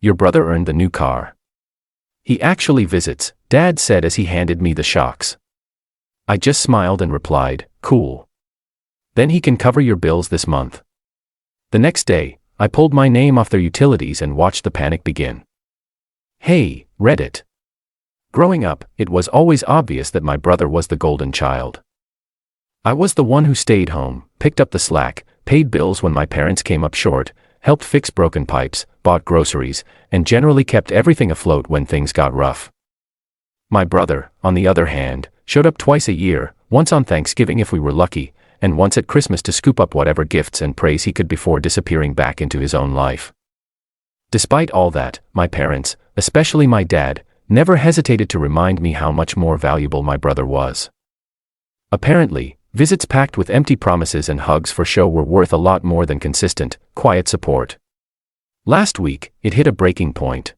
your brother earned the new car. He actually visits, Dad said as he handed me the shocks. I just smiled and replied, cool. Then he can cover your bills this month. The next day, I pulled my name off their utilities and watched the panic begin. Hey, Reddit. Growing up, it was always obvious that my brother was the golden child. I was the one who stayed home, picked up the slack, paid bills when my parents came up short, helped fix broken pipes, bought groceries, and generally kept everything afloat when things got rough. My brother, on the other hand, showed up twice a year, once on Thanksgiving if we were lucky, and once at Christmas to scoop up whatever gifts and praise he could before disappearing back into his own life. Despite all that, my parents, especially my dad, never hesitated to remind me how much more valuable my brother was. Apparently, visits packed with empty promises and hugs for show were worth a lot more than consistent, quiet support. Last week, it hit a breaking point.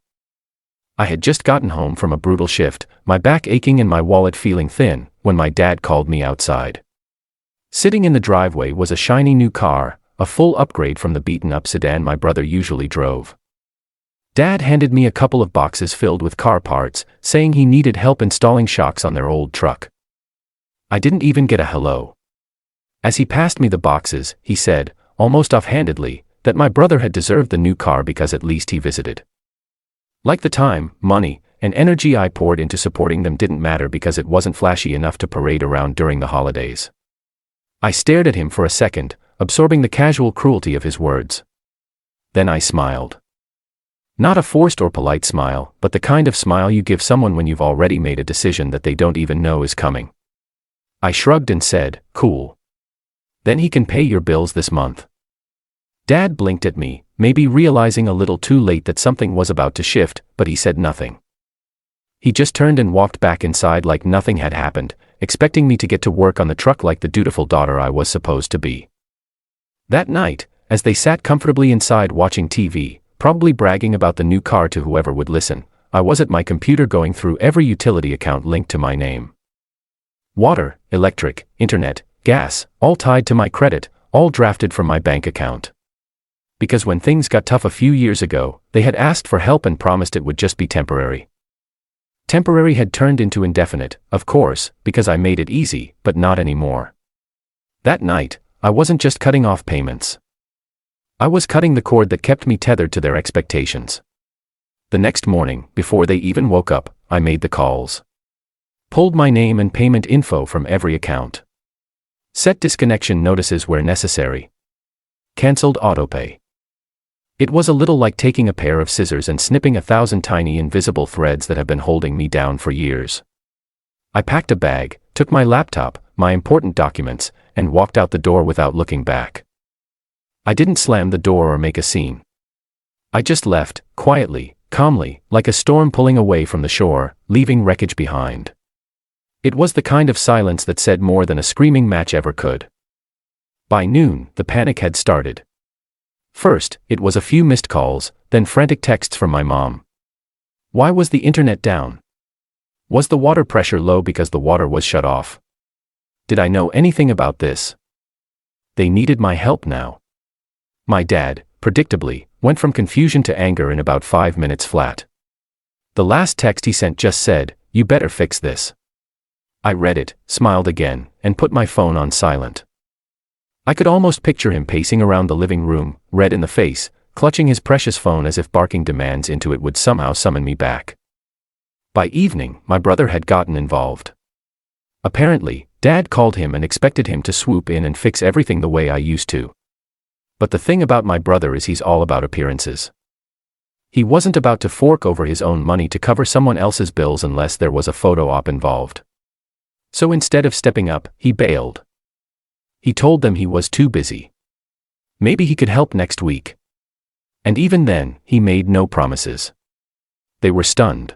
I had just gotten home from a brutal shift, my back aching and my wallet feeling thin, when my dad called me outside. Sitting in the driveway was a shiny new car, a full upgrade from the beaten-up sedan my brother usually drove. Dad handed me a couple of boxes filled with car parts, saying he needed help installing shocks on their old truck. I didn't even get a hello. As he passed me the boxes, he said, almost offhandedly, that my brother had deserved the new car because at least he visited. Like the time, money, and energy I poured into supporting them didn't matter because it wasn't flashy enough to parade around during the holidays. I stared at him for a second, absorbing the casual cruelty of his words. Then I smiled. Not a forced or polite smile, but the kind of smile you give someone when you've already made a decision that they don't even know is coming. I shrugged and said, cool. Then he can pay your bills this month. Dad blinked at me, maybe realizing a little too late that something was about to shift, but he said nothing. He just turned and walked back inside like nothing had happened, expecting me to get to work on the truck like the dutiful daughter I was supposed to be. That night, as they sat comfortably inside watching TV, probably bragging about the new car to whoever would listen, I was at my computer going through every utility account linked to my name. Water, electric, internet, gas, all tied to my credit, all drafted from my bank account. Because when things got tough a few years ago, they had asked for help and promised it would just be temporary. Temporary had turned into indefinite, of course, because I made it easy, but not anymore. That night, I wasn't just cutting off payments. I was cutting the cord that kept me tethered to their expectations. The next morning, before they even woke up, I made the calls. Pulled my name and payment info from every account. Set disconnection notices where necessary. Cancelled autopay. It was a little like taking a pair of scissors and snipping 1,000 tiny invisible threads that have been holding me down for years. I packed a bag, took my laptop, my important documents, and walked out the door without looking back. I didn't slam the door or make a scene. I just left, quietly, calmly, like a storm pulling away from the shore, leaving wreckage behind. It was the kind of silence that said more than a screaming match ever could. By noon, the panic had started. First, it was a few missed calls, then frantic texts from my mom. Why was the internet down? Was the water pressure low because the water was shut off? Did I know anything about this? They needed my help now. My dad, predictably, went from confusion to anger in about 5 minutes flat. The last text he sent just said, "You better fix this." I read it, smiled again, and put my phone on silent. I could almost picture him pacing around the living room, red in the face, clutching his precious phone as if barking demands into it would somehow summon me back. By evening, my brother had gotten involved. Apparently, Dad called him and expected him to swoop in and fix everything the way I used to. But the thing about my brother is he's all about appearances. He wasn't about to fork over his own money to cover someone else's bills unless there was a photo op involved. So instead of stepping up, he bailed. He told them he was too busy. Maybe he could help next week. And even then, he made no promises. They were stunned.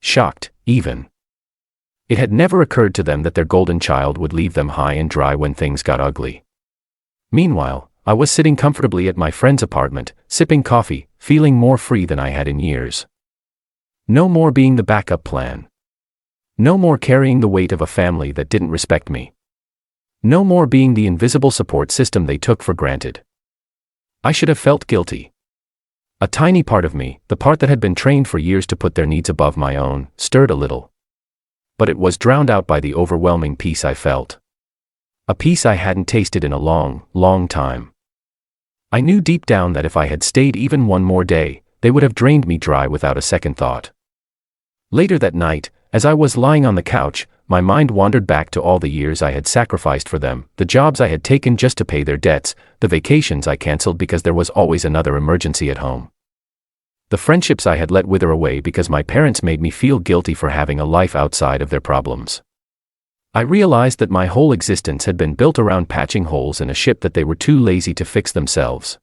Shocked, even. It had never occurred to them that their golden child would leave them high and dry when things got ugly. Meanwhile, I was sitting comfortably at my friend's apartment, sipping coffee, feeling more free than I had in years. No more being the backup plan. No more carrying the weight of a family that didn't respect me. No more being the invisible support system they took for granted. I should have felt guilty. A tiny part of me, the part that had been trained for years to put their needs above my own, stirred a little. But it was drowned out by the overwhelming peace I felt. A peace I hadn't tasted in a long, long time. I knew deep down that if I had stayed even one more day, they would have drained me dry without a second thought. Later that night, as I was lying on the couch, my mind wandered back to all the years I had sacrificed for them, the jobs I had taken just to pay their debts, the vacations I canceled because there was always another emergency at home. The friendships I had let wither away because my parents made me feel guilty for having a life outside of their problems. I realized that my whole existence had been built around patching holes in a ship that they were too lazy to fix themselves.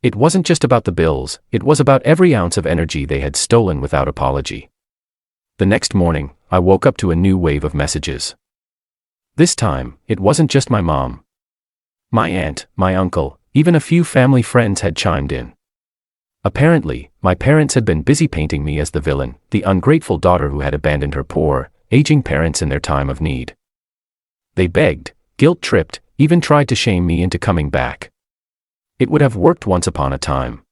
It wasn't just about the bills, it was about every ounce of energy they had stolen without apology. The next morning, I woke up to a new wave of messages. This time, it wasn't just my mom. My aunt, my uncle, even a few family friends had chimed in. Apparently, my parents had been busy painting me as the villain, the ungrateful daughter who had abandoned her poor, aging parents in their time of need. They begged, guilt-tripped, even tried to shame me into coming back. It would have worked once upon a time.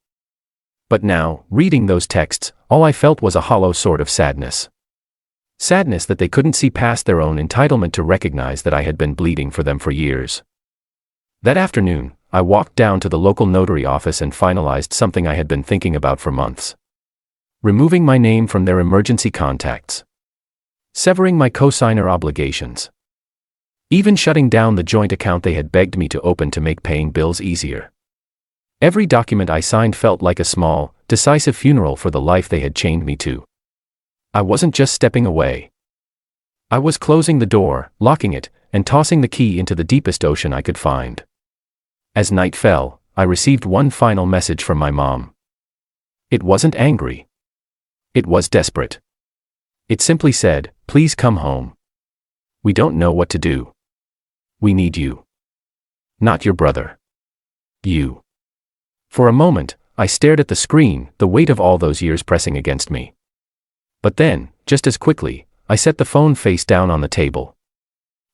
But now, reading those texts, all I felt was a hollow sort of sadness. Sadness that they couldn't see past their own entitlement to recognize that I had been bleeding for them for years. That afternoon, I walked down to the local notary office and finalized something I had been thinking about for months. Removing my name from their emergency contacts. Severing my cosigner obligations. Even shutting down the joint account they had begged me to open to make paying bills easier. Every document I signed felt like a small, decisive funeral for the life they had chained me to. I wasn't just stepping away. I was closing the door, locking it, and tossing the key into the deepest ocean I could find. As night fell, I received one final message from my mom. It wasn't angry. It was desperate. It simply said, "Please come home. We don't know what to do. We need you. Not your brother. You." For a moment, I stared at the screen, the weight of all those years pressing against me. But then, just as quickly, I set the phone face down on the table.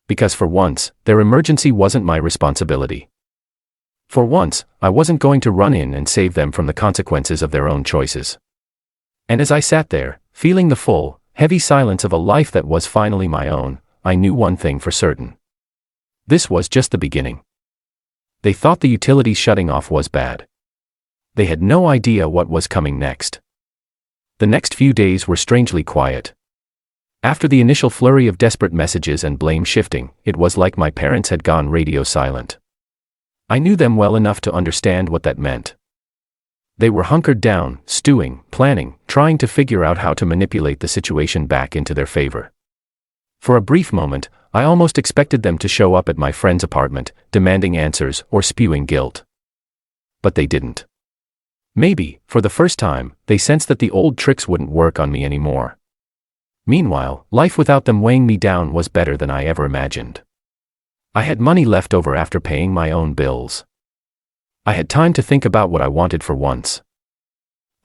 Because for once, their emergency wasn't my responsibility. For once, I wasn't going to run in and save them from the consequences of their own choices. And as I sat there, feeling the full, heavy silence of a life that was finally my own, I knew one thing for certain. This was just the beginning. They thought the utilities shutting off was bad. They had no idea what was coming next. The next few days were strangely quiet. After the initial flurry of desperate messages and blame shifting, it was like my parents had gone radio silent. I knew them well enough to understand what that meant. They were hunkered down, stewing, planning, trying to figure out how to manipulate the situation back into their favor. For a brief moment, I almost expected them to show up at my friend's apartment, demanding answers or spewing guilt. But they didn't. Maybe, for the first time, they sensed that the old tricks wouldn't work on me anymore. Meanwhile, life without them weighing me down was better than I ever imagined. I had money left over after paying my own bills. I had time to think about what I wanted for once.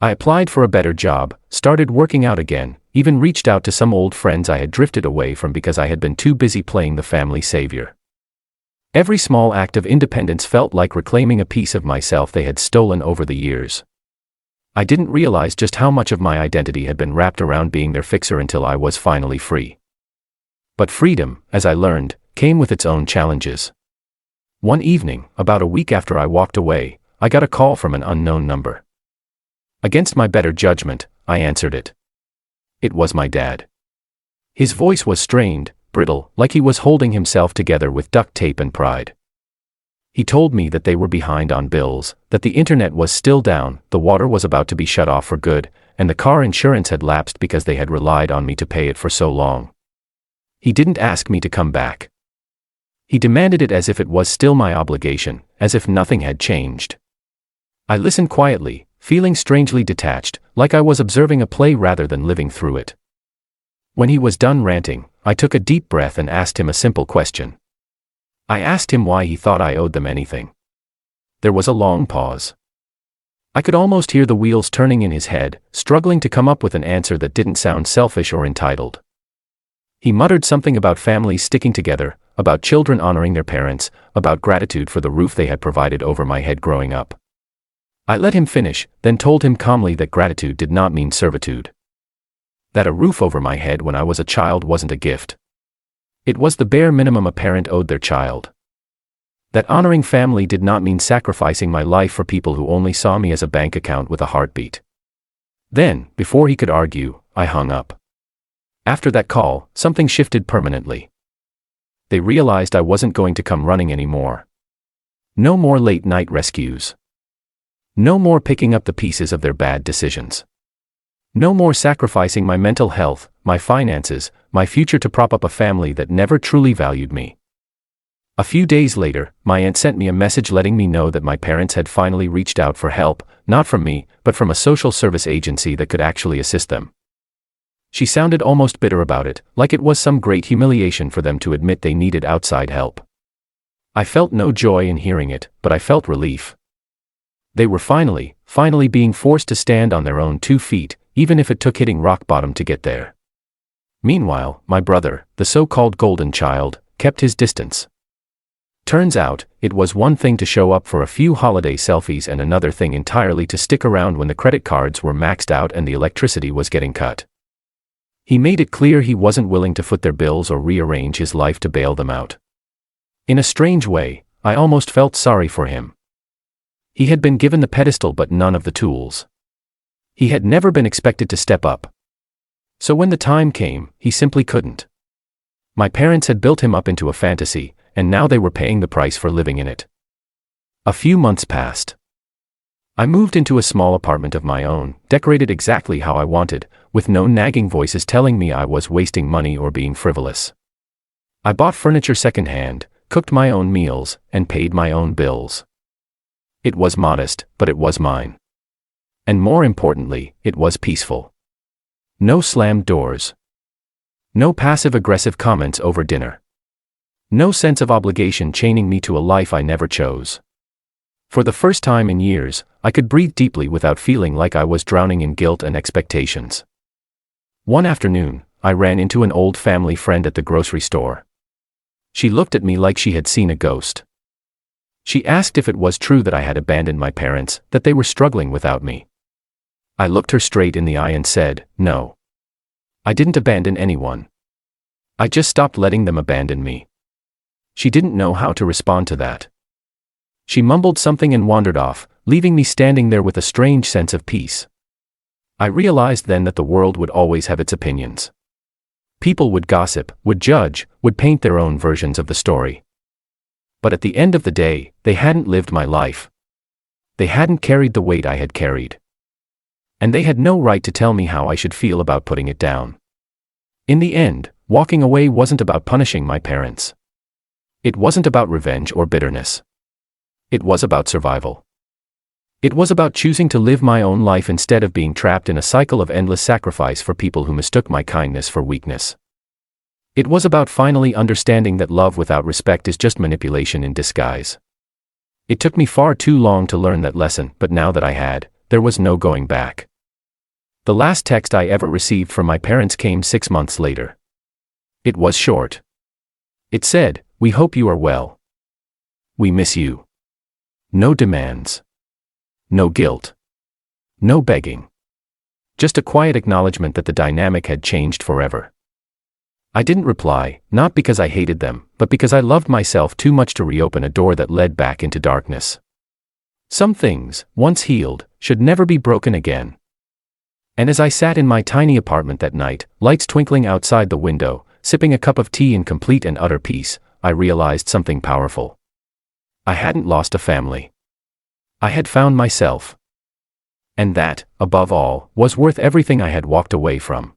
I applied for a better job, started working out again, even reached out to some old friends I had drifted away from because I had been too busy playing the family savior. Every small act of independence felt like reclaiming a piece of myself they had stolen over the years. I didn't realize just how much of my identity had been wrapped around being their fixer until I was finally free. But freedom, as I learned, came with its own challenges. One evening, about a week after I walked away, I got a call from an unknown number. Against my better judgment, I answered it. It was my dad. His voice was strained, brittle, like he was holding himself together with duct tape and pride. He told me that they were behind on bills, that the internet was still down, the water was about to be shut off for good, and the car insurance had lapsed because they had relied on me to pay it for so long. He didn't ask me to come back. He demanded it as if it was still my obligation, as if nothing had changed. I listened quietly, feeling strangely detached, like I was observing a play rather than living through it. When he was done ranting, I took a deep breath and asked him a simple question. I asked him why he thought I owed them anything. There was a long pause. I could almost hear the wheels turning in his head, struggling to come up with an answer that didn't sound selfish or entitled. He muttered something about families sticking together, about children honoring their parents, about gratitude for the roof they had provided over my head growing up. I let him finish, then told him calmly that gratitude did not mean servitude. That a roof over my head when I was a child wasn't a gift. It was the bare minimum a parent owed their child. That honoring family did not mean sacrificing my life for people who only saw me as a bank account with a heartbeat. Then, before he could argue, I hung up. After that call, something shifted permanently. They realized I wasn't going to come running anymore. No more late-night rescues. No more picking up the pieces of their bad decisions. No more sacrificing my mental health, my finances, my future to prop up a family that never truly valued me. A few days later, my aunt sent me a message letting me know that my parents had finally reached out for help, not from me, but from a social service agency that could actually assist them. She sounded almost bitter about it, like it was some great humiliation for them to admit they needed outside help. I felt no joy in hearing it, but I felt relief. They were finally being forced to stand on their own 2 feet, even if it took hitting rock bottom to get there. Meanwhile, my brother, the so-called golden child, kept his distance. Turns out, it was one thing to show up for a few holiday selfies and another thing entirely to stick around when the credit cards were maxed out and the electricity was getting cut. He made it clear he wasn't willing to foot their bills or rearrange his life to bail them out. In a strange way, I almost felt sorry for him. He had been given the pedestal but none of the tools. He had never been expected to step up. So when the time came, he simply couldn't. My parents had built him up into a fantasy, and now they were paying the price for living in it. A few months passed. I moved into a small apartment of my own, decorated exactly how I wanted, with no nagging voices telling me I was wasting money or being frivolous. I bought furniture secondhand, cooked my own meals, and paid my own bills. It was modest, but it was mine. And more importantly, it was peaceful. No slammed doors. No passive-aggressive comments over dinner. No sense of obligation chaining me to a life I never chose. For the first time in years, I could breathe deeply without feeling like I was drowning in guilt and expectations. One afternoon, I ran into an old family friend at the grocery store. She looked at me like she had seen a ghost. She asked if it was true that I had abandoned my parents, that they were struggling without me. I looked her straight in the eye and said, "No. I didn't abandon anyone. I just stopped letting them abandon me." She didn't know how to respond to that. She mumbled something and wandered off, leaving me standing there with a strange sense of peace. I realized then that the world would always have its opinions. People would gossip, would judge, would paint their own versions of the story. But at the end of the day, they hadn't lived my life. They hadn't carried the weight I had carried. And they had no right to tell me how I should feel about putting it down. In the end, walking away wasn't about punishing my parents. It wasn't about revenge or bitterness. It was about survival. It was about choosing to live my own life instead of being trapped in a cycle of endless sacrifice for people who mistook my kindness for weakness. It was about finally understanding that love without respect is just manipulation in disguise. It took me far too long to learn that lesson, but now that I had, there was no going back. The last text I ever received from my parents came 6 months later. It was short. It said, "We hope you are well. We miss you." No demands. No guilt. No begging. Just a quiet acknowledgement that the dynamic had changed forever. I didn't reply, not because I hated them, but because I loved myself too much to reopen a door that led back into darkness. Some things, once healed, should never be broken again. And as I sat in my tiny apartment that night, lights twinkling outside the window, sipping a cup of tea in complete and utter peace, I realized something powerful. I hadn't lost a family. I had found myself. And that, above all, was worth everything I had walked away from.